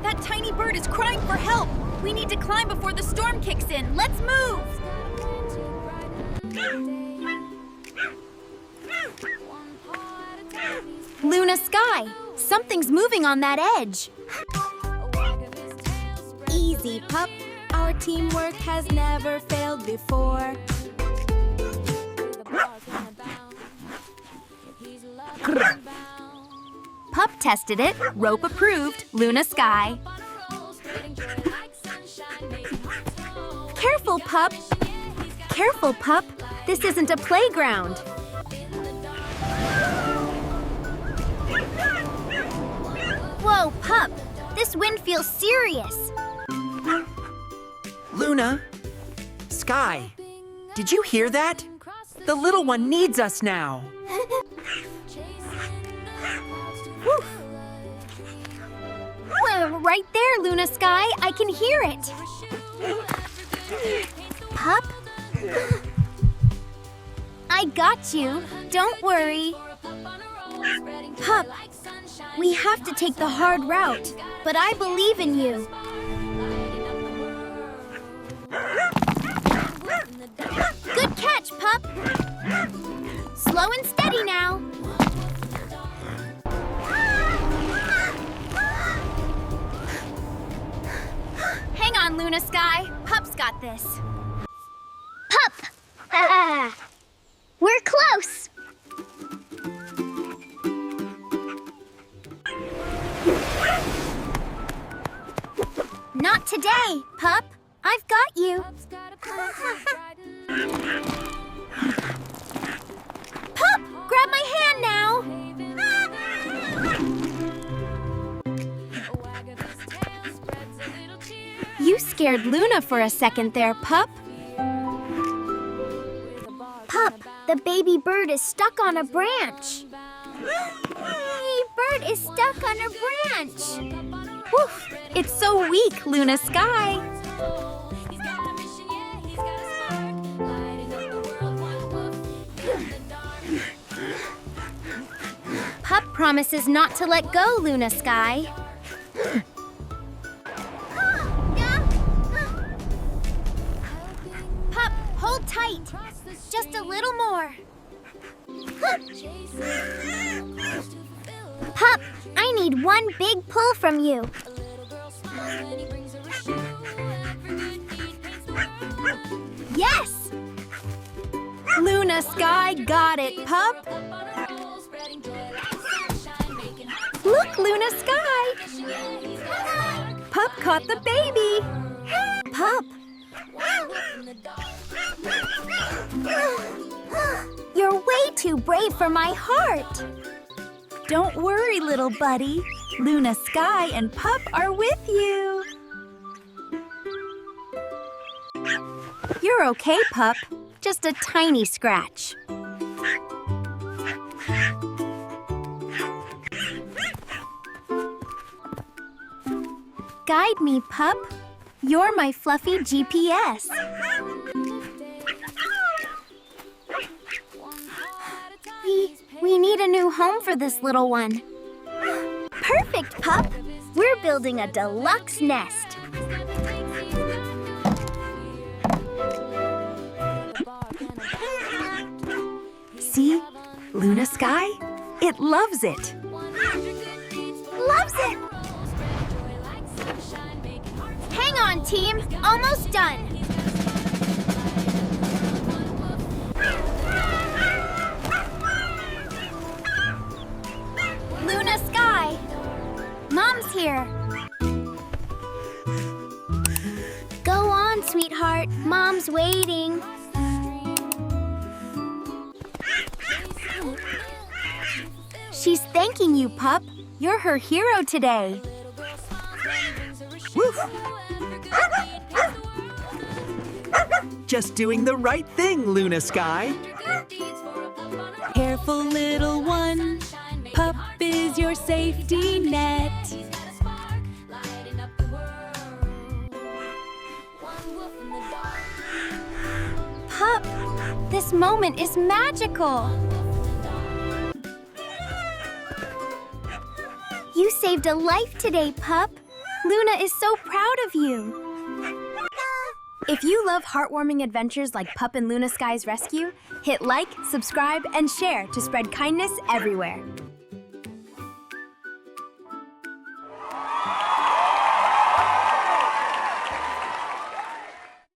That tiny bird is crying for help! We need to climb before the storm kicks in! Let's move! Luna Sky! Something's moving on that edge! Easy, Pup. Our teamwork has never failed before. Pup tested it. Rope approved. Luna Sky. Careful, Pup. Careful, Pup. This isn't a playground. Whoa, Pup. This wind feels serious. Luna, Sky, did you hear that? The little one needs us now. Well, right there, Luna Sky. I can hear it. Pup? I got you. Don't worry. Pup, we have to take the hard route, but I believe in you. Good catch, Pup. Slow and steady now. Hang on, Luna Sky. Pup's got this. Pup! We're close. Not today, Pup. I've got you. Pup, grab my hand now. You scared Luna for a second there, Pup. Pup, the baby bird is stuck on a branch. Baby bird is stuck on a branch. Woof, it's so weak, Luna Sky. Pup promises not to let go, Luna Sky. Pup, hold tight. Just a little more. Pup, I need one big pull from you. Yes! Luna Sky got it, Pup. Look, Luna Sky! Pup caught the baby! Pup! You're way too brave for my heart! Don't worry, little buddy. Luna Sky and Pup are with you. You're okay, Pup. Just a tiny scratch. Guide me, Pup. You're my fluffy GPS. We need a new home for this little one. Perfect, Pup. We're building a deluxe nest. See? Luna Sky? It loves it. Loves it! Hang on, team. Almost done. Luna Sky. Mom's here. Go on, sweetheart. Mom's waiting. She's thanking you, Pup. You're her hero today. Woof. Just doing the right thing, Luna Sky. Careful, little one. Pup is your safety net. Pup, this moment is magical. You saved a life today, Pup. Luna is so proud of you. If you love heartwarming adventures like Pup and Luna Sky's rescue, hit like, subscribe, and share to spread kindness everywhere.